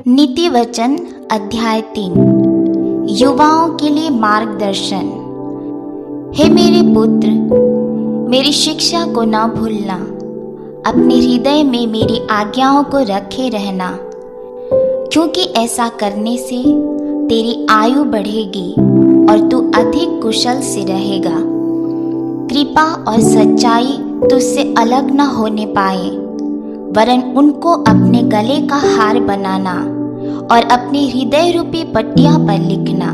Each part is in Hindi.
नीति वचन अध्याय 3 युवाओं के लिए मार्गदर्शन। हे मेरे पुत्र, मेरी शिक्षा को न भूलना, अपने हृदय में मेरी आज्ञाओं को रखे रहना, क्योंकि ऐसा करने से तेरी आयु बढ़ेगी और तू अधिक कुशल से रहेगा। कृपा और सच्चाई तुझसे अलग न होने पाए, वरन उनको अपने गले का हार बनाना और अपने हृदय रूपी पट्टियां पर लिखना।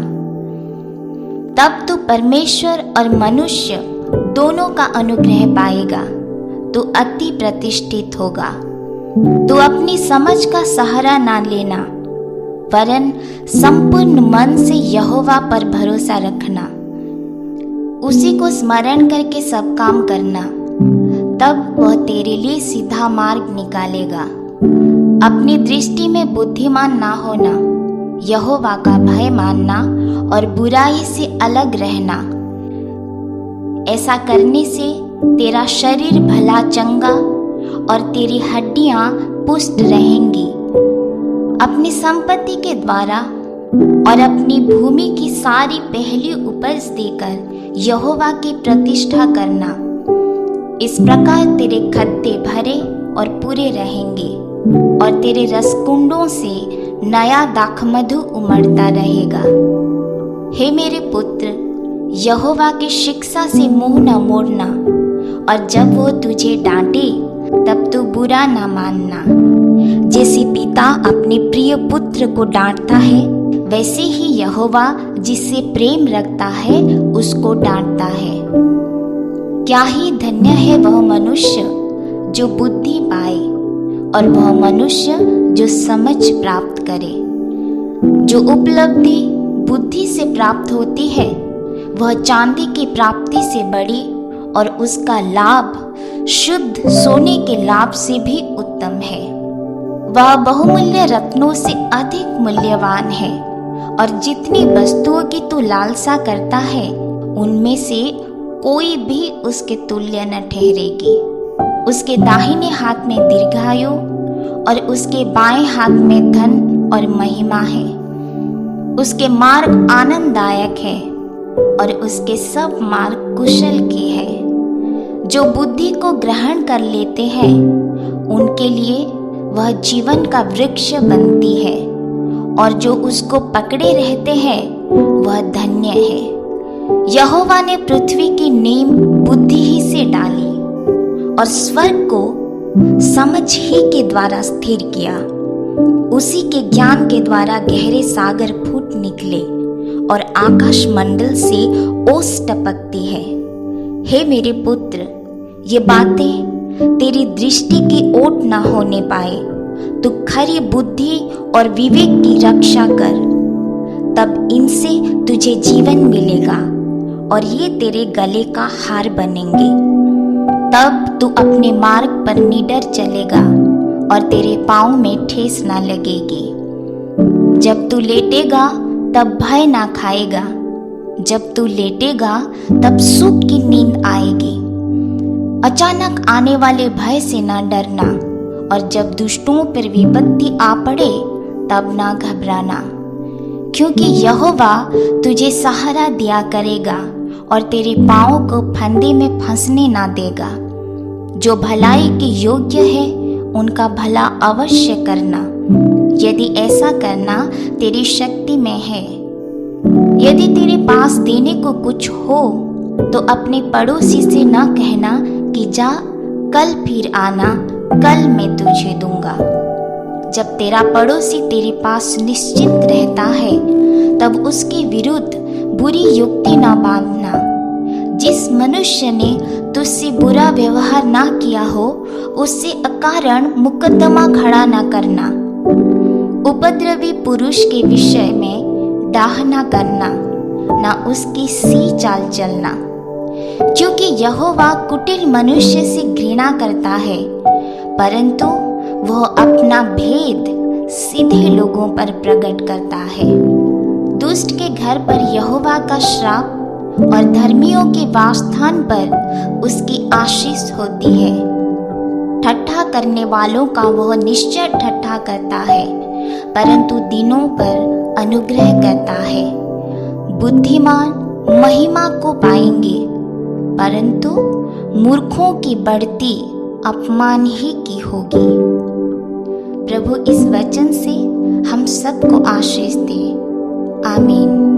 तब तू परमेश्वर और मनुष्य दोनों का अनुग्रह पाएगा। तू अति प्रतिष्ठित होगा। तू अपनी समझ का सहारा ना लेना, वरन संपूर्ण मन से यहोवा पर भरोसा रखना। उसी को स्मरण करके सब काम करना, तब वह तेरे लिए सीधा मार्ग निकालेगा। अपनी दृष्टि में बुद्धिमान ना होना, यहोवा का भय मानना और बुराई से अलग रहना। ऐसा करने से तेरा शरीर भला चंगा और तेरी हड्डियां पुष्ट रहेंगी। अपनी संपत्ति के द्वारा और अपनी भूमि की सारी पहली उपज देकर यहोवा की प्रतिष्ठा करना। इस प्रकार तेरे खत्ते भरे और पूरे रहेंगे और तेरे रसकुंडों से नया दाखमधु उमड़ता रहेगा। हे मेरे पुत्र, यहोवा की शिक्षा से मुंह न मोड़ना, और जब वो तुझे डांटे तब तू बुरा न मानना। जैसे पिता अपने प्रिय पुत्र को डांटता है, वैसे ही यहोवा जिससे प्रेम रखता है उसको डांटता है। क्या ही धन्य है वह मनुष्य जो बुद्धि पाए और वह मनुष्य जो समझ प्राप्त करे। जो उपलब्धि बुद्धि से प्राप्त होती है वह चांदी की प्राप्ति से बड़ी और उसका लाभ शुद्ध सोने के लाभ से भी उत्तम है। वह बहुमूल्य रत्नों से अधिक मूल्यवान है, और जितनी वस्तुओं की तू लालसा करता है उनमें से कोई भी उसके तुल्य न ठहरेगी। उसके दाहिने हाथ में दीर्घायु और उसके बाएं हाथ में धन और महिमा है। उसके मार्ग आनंददायक है और उसके सब मार्ग कुशल के हैं। जो बुद्धि को ग्रहण कर लेते हैं उनके लिए वह जीवन का वृक्ष बनती है, और जो उसको पकड़े रहते हैं वह धन्य है। यहोवा ने पृथ्वी की नींव बुद्धि ही से डाली और स्वर्ग को समझ ही के द्वारा स्थिर किया। उसी के ज्ञान के द्वारा गहरे सागर फूट निकले और आकाश मंडल से ओस टपकती है। हे मेरे पुत्र, ये बातें तेरी दृष्टि की ओट न होने पाए। तू खरी बुद्धि और विवेक की रक्षा कर, तब इनसे तुझे जीवन मिलेगा और ये तेरे गले का हार बनेंगे। तब तू अपने मार्ग पर निडर चलेगा और तेरे पाँव में ठेस ना लगेगी। जब तू लेटेगा तब भय ना खाएगा। जब तू लेटेगा तब सुख की नींद आएगी। अचानक आने वाले भय से ना डरना, और जब दुष्टों पर विपत्ति आ पड़े तब ना घबराना, क्योंकि यहोवा तुझे सहारा दिया करेगा और तेरे पाँव को फंदे में फंसने ना देगा। जो भलाई के योग्य है उनका भला अवश्य करना, यदि ऐसा करना तेरी शक्ति में है। यदि तेरे पास देने को कुछ हो तो अपने पड़ोसी से न कहना कि जा कल फिर आना, कल मैं तुझे दूंगा। जब तेरा पड़ोसी तेरे पास निश्चिंत रहता है तब उसके विरुद्ध बुरी युक्ति न बांधना। जिस मनुष्य ने तुझसे बुरा व्यवहार ना किया हो उससे अकारण मुकदमा खड़ा न करना। उपद्रवी पुरुष के विषय में डाह न करना, न उसकी सी चाल चलना, क्योंकि यहोवा कुटिल मनुष्य से घृणा करता है, परंतु वह अपना भेद सीधे लोगों पर प्रकट करता है। दुष्ट के घर पर यहोवा का श्राप और धर्मियों के वासस्थान पर उसकी आशीष होती है। ठट्ठा करने वालों का वह निश्चय ठट्ठा करता है, परंतु दीनों पर अनुग्रह करता है। बुद्धिमान महिमा को पाएंगे, परंतु मूर्खों की बढ़ती अपमान ही की होगी। प्रभु इस वचन से हम सबको आशीष दे। आमीन।